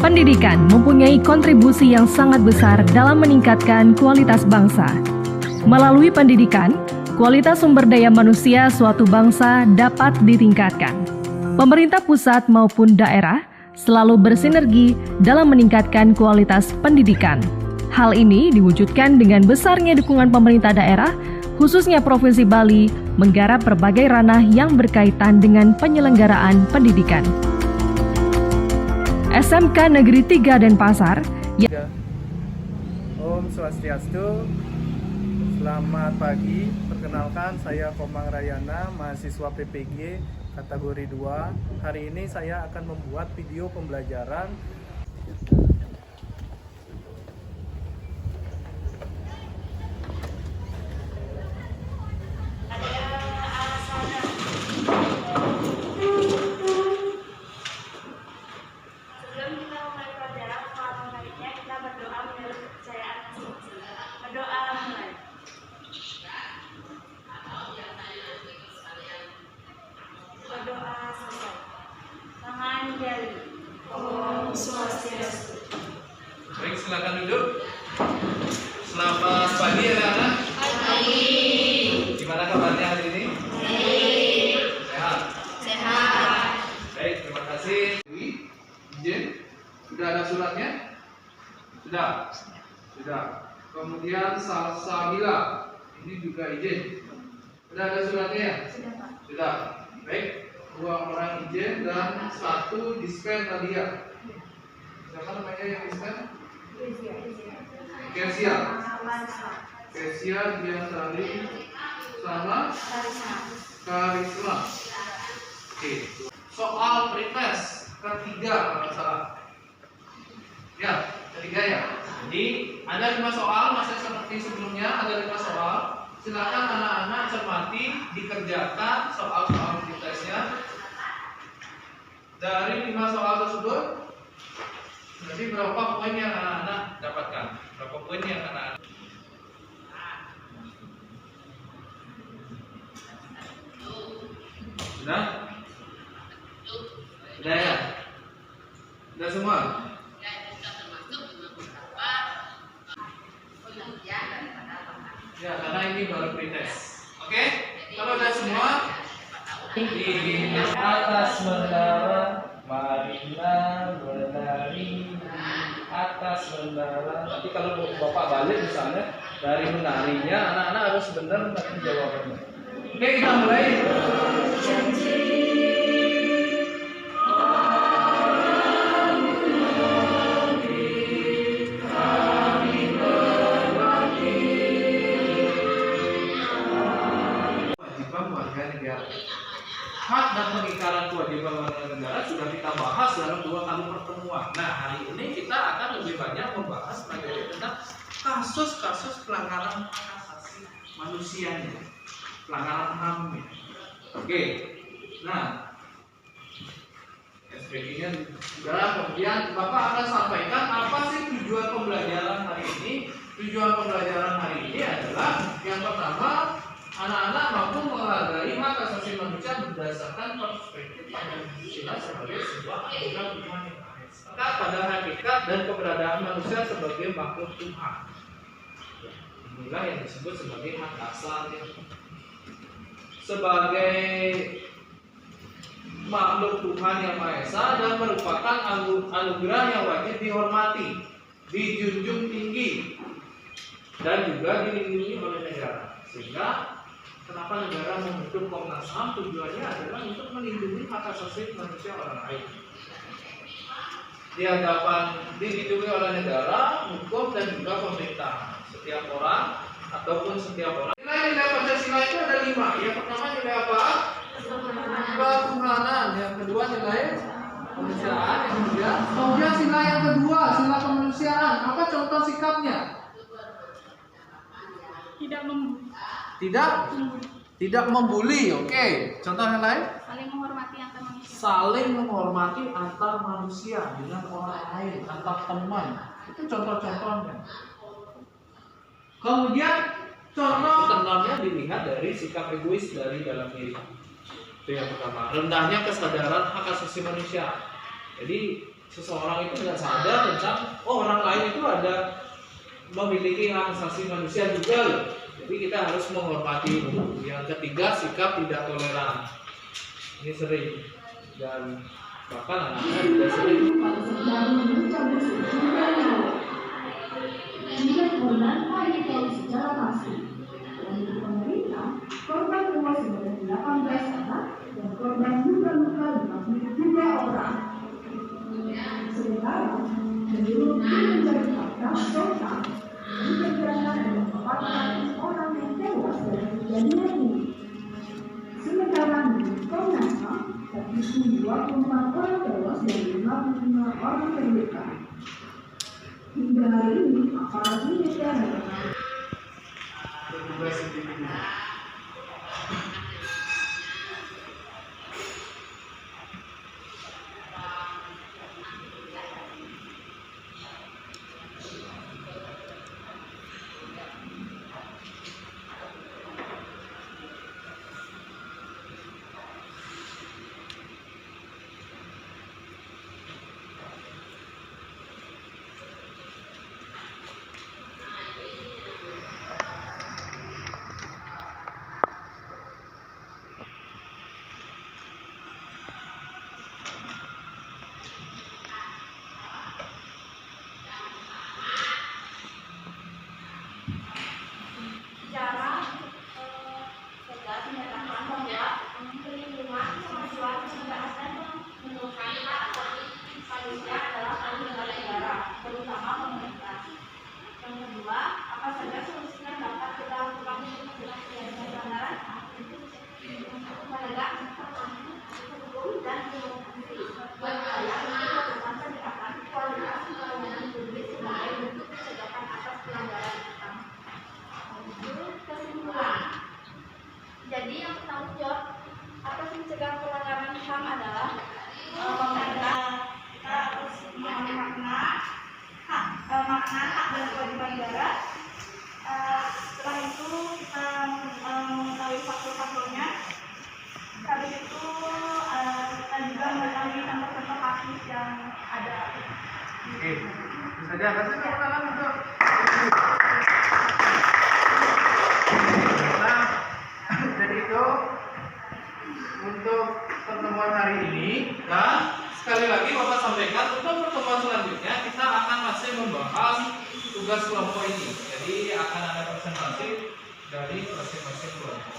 Pendidikan mempunyai kontribusi yang sangat besar dalam meningkatkan kualitas bangsa. Melalui pendidikan, kualitas sumber daya manusia suatu bangsa dapat ditingkatkan. Pemerintah pusat maupun daerah selalu bersinergi dalam meningkatkan kualitas pendidikan. Hal ini diwujudkan dengan besarnya dukungan pemerintah daerah, khususnya Provinsi Bali, menggarap berbagai ranah yang berkaitan dengan penyelenggaraan pendidikan. SMK Negeri 3 Denpasar. Om Swastiastu. Selamat pagi. Perkenalkan, saya Komang Rayana, mahasiswa PPG kategori 2. Hari ini saya akan membuat video pembelajaran berdoa selesai. Tangan jari. Om Swastiastu. Baik, silakan duduk. Selamat pagi anak-anak. Pagi. Gimana kabarnya hari ini? Baik. Sehat? Sehat. Baik, terima kasih. Izin? Sudah ada suratnya? Sudah? Sudah. Kemudian Salsabila, ini juga izin. Sudah ada suratnya ya? Sudah, Pak. Sudah. Baik, 2 orang izin dan 1 dispen tadi ya. Siapa namanya yang dispen? Kesia. Kesia, Diasari, sama Karisma. Oke. Soal pretest ketiga kalau nggak salah. Ya, ketiga ya. Jadi ada 5 soal, masih seperti sebelumnya ada 5 soal. Silakan anak-anak cermati, dikerjakan soal-soal pretestnya. Dari 5 soal tersebut, jadi berapa poin yang anak-anak dapatkan? Berapa poin yang anak-anak? Sudah? Sudah ya? Sudah semua? Ya, karena ini baru pretest. Oke? Kalau sudah semua, di atas menara, marilah menari atas menara. Nanti kalau Bapak balik misalnya dari menarinya, anak-anak harus benar nanti jawabannya. Oke, kita mulai. Kewajiban warga negara. Hak dan pengingkaran kewajiban warga negara sudah kita bahas dalam 2 kali pertemuan. Nah, hari ini kita akan lebih banyak membahas materi tentang kasus-kasus pelanggaran hak asasi manusianya, pelanggaran HAM-nya. Oke, nah SPG-nya sudah. Kemudian Bapak akan sampaikan apa sih tujuan pembelajaran hari ini. Tujuan pembelajaran hari ini adalah yang pertama, anak-anak mampu menghargai hak asasi manusia berdasarkan perspektif Pancasila sebagai sebuah anugerah Tuhan yang Maha Esa, pada hakikat dan keberadaan manusia sebagai makhluk Tuhan. Inilah yang disebut sebagai hak asasi. Sebagai makhluk Tuhan yang Maha Esa dan merupakan anugerah yang wajib dihormati, dijunjung tinggi, dan juga dilindungi oleh negara. Sehingga kenapa negara membentuk Komnas HAM, tujuannya adalah untuk melindungi hak asasi manusia orang lain. Di hadapan dilindungi oleh negara, hukum, dan juga pemerintah. Setiap orang ataupun setiap orang. Nilai-nilai Pancasila itu ada 5. Yang pertama nilai apa? Ketuhanan. Yang kedua nilai kemanusiaan. Kemudian sila yang kedua, sila kemanusiaan. Apa contoh sikapnya? Tidak membuli. Oke. Contoh yang lain? Saling menghormati antar manusia. Saling menghormati antar manusia dengan orang lain, antar teman. Itu contoh-contohnya. Kemudian contoh tentunya dilihat dari sikap egois dari dalam diri. Itu yang pertama. Rendahnya kesadaran hak asasi manusia. Jadi seseorang itu nggak sadar tentang orang lain itu ada memiliki hak asasi manusia juga loh. Jadi kita harus menghormati. Yang ketiga, sikap tidak toleran. Ini sering dan bahkan anak-anak juga sering. Jika korban hanya tahu secara pasti, dari pemerintah, korban tewas sebanyak 18 anak dan korban luka-luka 52 orang. Sementara, menurut tim mencari fakta total, diperkirakan ada 400 orang yang tewas dalam kejadian ini. Sementara menurut Komnas HAM, terhitung 24 orang tewas dan 55 orang terluka. Hingga hari ini, aparat militer mengenai Tugas individu. Secara tegas menyatakan bahwa perlindungan kemanusiaan tidak akan menemukan hak asasi manusia adalah hak negara, terutama pemerintah. Yang kedua, apa saja solusi yang dapat kita lakukan untuk mencegah terjadinya pelanggaran untuk menegakkan hukum dan demokrasi. Buat saya, untuk melakukan pendekatan kualitas pelayanan publik sebagai bentuk pencegahan atas pelanggaran HAM. Kesimpulan. Jadi yang bertanggung jawab atas mencegah pelanggaran HAM adalah pemerintah. Kita harus memahami makna hak dan kewajiban negara. Setelah itu kita mengetahui faktor-faktornya. Habis itu kita juga mengetahui contoh-contoh kasus yang ada. Oke, bisa aja kasih tepuk tangan untuk. Nah, jadi itu untuk pertemuan hari ini. Nah, sekali lagi Bapak sampaikan untuk pertemuan selanjutnya kita akan masih membahas tugas kelompok ini. Jadi akan ada presentasi dari masing-masing kelompok.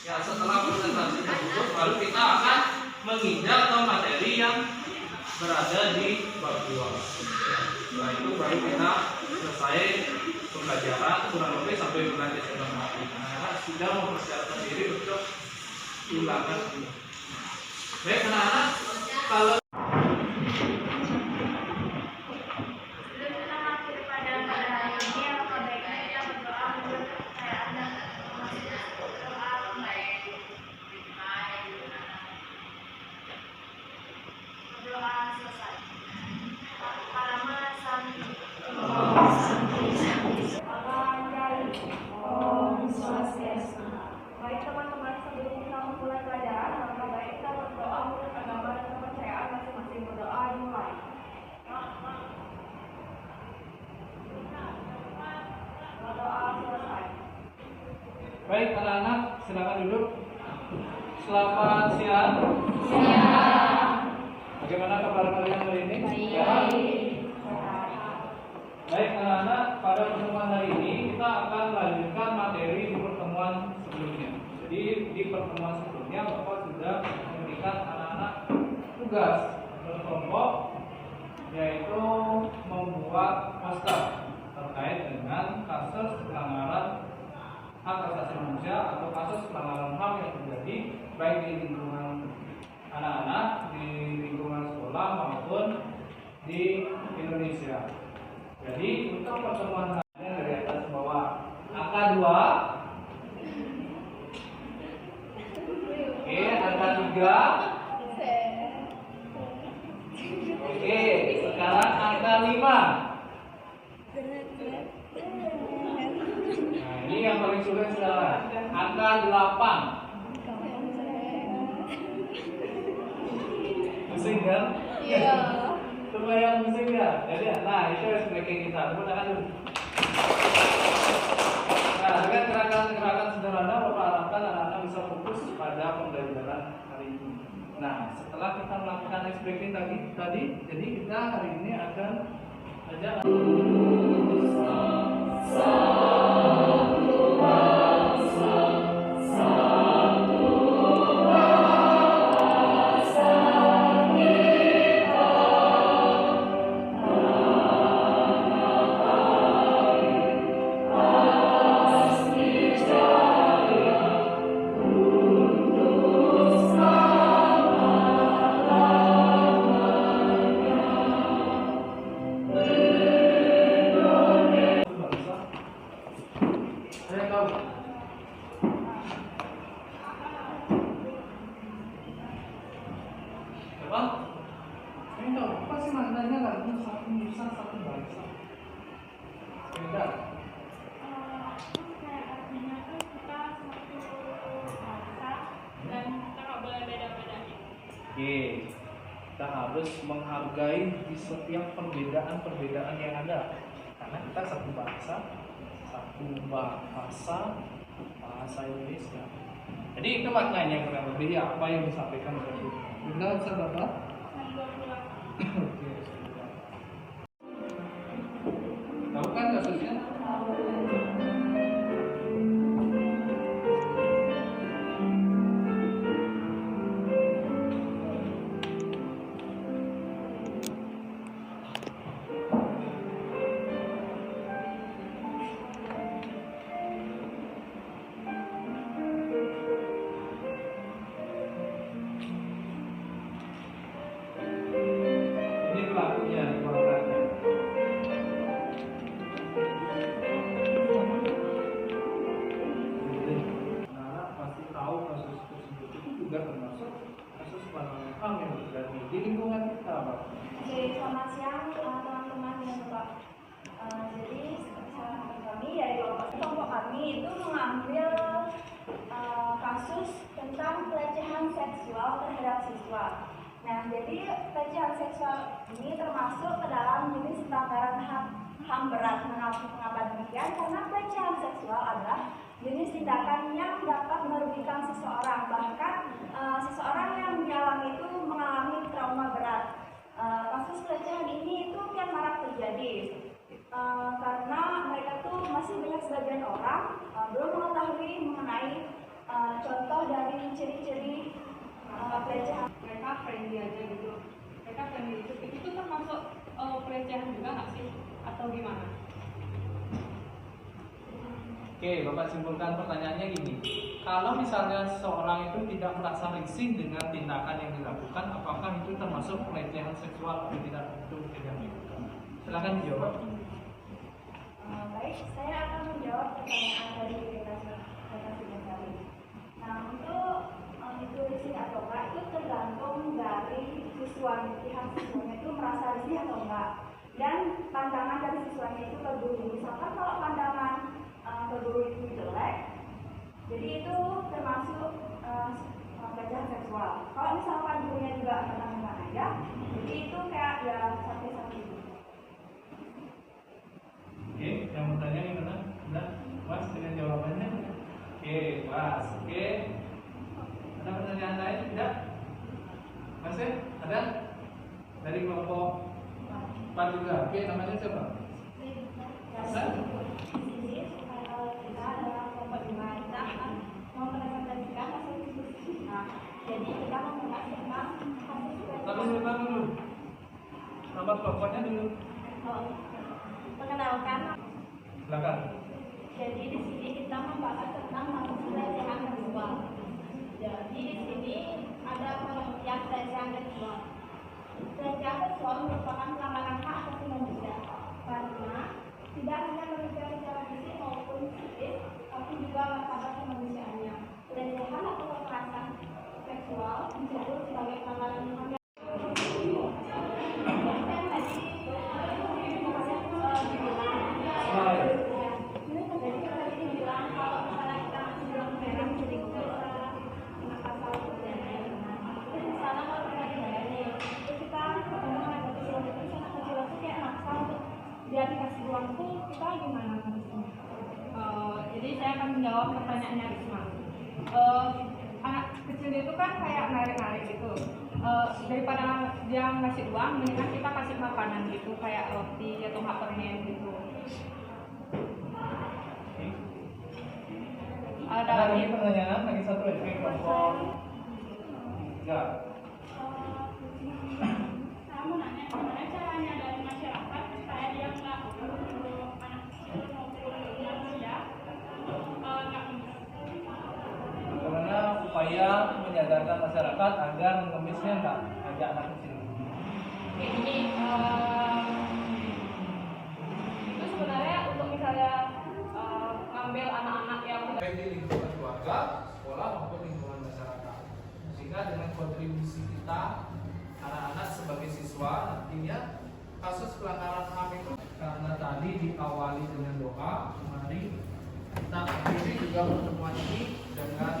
Ya, setelah presentasi tersebut baru kita akan menginjak ke materi yang berada di bab 2. Setelah itu baru kita selesai pembelajaran kurang lebih sampai bulan Desember nanti. Anak-anak sudah mempersiapkan diri untuk ulangan ini. Baik anak-anak, kalau Sebelum kita masuk pada hari ini, apa baiknya kita berdoa menurut kepercayaan dan doa baik. Berdoa selesai. Parama Santi. Om Swastiastu. Baik teman-teman, sebelum kita memulai pelajaran, maka baik kita berdoa menurut agama dan kepercayaan masing-masing. Berdoa dimulai. Berdoa selesai. baik anak-anak silakan duduk. Selamat siang. Bagaimana kabar kalian hari ini? Sehat? Baik anak-anak, pada pertemuan hari ini kita akan melanjutkan materi di pertemuan sebelumnya. Jadi di pertemuan sebelumnya Bapak sudah memberikan anak-anak tugas berkelompok, yaitu membuat poster terkait dengan kasus pelanggaran hak asasi manusia atau kasus pelanggaran HAM yang terjadi baik di lingkungan anak-anak, di lingkungan sekolah maupun di Indonesia. Jadi untuk pertemuan hari ini dari atas ke bawah, angka 2, oke, angka 3, oke, sekarang angka 5. Nah ini yang paling sulit sekarang, angka 8. Pusing kan? Iya. Terbayang musiknya? Jadi, nah itu backing kita. Tepuk tangan dulu. Nah, dengan gerakan-gerakan sederhana, Bapak harapkan anak-anak bisa fokus pada pembelajaran hari ini. Nah, setelah kita melakukan ice breaking tadi, jadi kita hari ini akan belajar. Saya tahu. Apa? Saya tahu. Apa sih maknanya lagu satu nusa satu bangsa? Beda. Kayak artinya tuh kita satu bangsa dan kita nggak boleh beda-bedain. Oke. Kita harus menghargai di setiap perbedaan-perbedaan yang ada. Karena kita satu bangsa, satu bahasa Indonesia. Jadi itu maknanya kurang lebih ya, apa yang disampaikan oleh Ibu. Benar, bisa Bapak? Oke, sudah. Tahu kan kasusnya? Ini pelakunya, korbannya. Anak pasti tahu kasus tersebut itu juga termasuk kasus pelanggaran HAM yang terjadi di lingkungan kita, Pak. Oke, selamat siang teman-teman dan Bapak. Jadi kami dari kelompok kami itu mengambil kasus tentang pelecehan seksual terhadap siswa. Nah, jadi pelecehan seksual ini termasuk ke dalam jenis pelanggaran HAM berat. Mengapa demikian? Karena pelecehan seksual adalah jenis tindakan yang dapat merugikan seseorang. Bahkan seseorang yang mengalami itu mengalami trauma berat. Kasus pelecehan ini itu kian marak terjadi karena mereka tuh masih banyak sebagian orang belum mengetahui mengenai contoh dari ciri-ciri pelecehan. Mereka friendly aja gitu. Mereka friendly itu termasuk pelecehan juga nggak sih? Atau gimana? Oke, Bapak simpulkan pertanyaannya gini. Kalau misalnya seseorang itu tidak merasa risih dengan tindakan yang dilakukan, apakah itu termasuk pelecehan seksual atau tidak? Itu yang dilakukan. Silakan dijawab. Baik, saya akan menjawab pertanyaan dari rekan kami. Nah, untuk itu risih atau enggak itu tergantung dari siswa, pihak siswanya itu merasa risih atau enggak, dan pandangan dari siswanya itu ke guru. Misalkan kalau pandangan ke guru itu jelek, jadi itu termasuk pelecehan seksual. Kalau misalkan gurunya juga menang aja, jadi itu kayak ya sampai-sampai. Oke, yang mau tanya gimana? Udah, puas dengan jawabannya? Oke, puas. Oke. Ada pertanyaan lain? Tidak? Masih? Ada? Dari kelompok 4 juga. Oke, namanya siapa? Masa? Jadi kita membahas tentang Tapi sebentar dulu. Nama kelompoknya dulu. mengenalkan. Silakan. Jadi di sini kita membahas tentang pelecehan seksual. Jadi di sini ada pengertian pelecehan seksual. Pelecehan seksual merupakan pelanggaran hak asasi manusia karena tidak hanya merugikan secara fisik maupun psikis, tapi juga martabat kemanusiaannya. Pelecehan atau kekerasan seksual disebut sebagai pelanggaran HAM. jawab pertanyaannya Risma. Anak kecil itu kan kayak narik-narik gitu. Daripada dia ngasih uang, mendingan kita kasih makanan gitu, kayak roti atau nggak permen gitu. Ada lagi pertanyaan, lagi satu lagi kelompok 3. Saya mau nanya gimana caranya dari masyarakat supaya dia nggak anak kecil maupun lansia nggak Karena upaya menyadarkan masyarakat agar mengemisnya nggak ajak anak kecil. Ini itu sebenarnya untuk misalnya ngambil anak-anak yang baik di lingkungan keluarga, sekolah maupun lingkungan masyarakat. Sehingga dengan kontribusi kita anak-anak sebagai siswa nantinya kasus pelanggaran HAM itu karena tadi diawali dengan doa, mari kita akhiri juga pertemuan ini dengan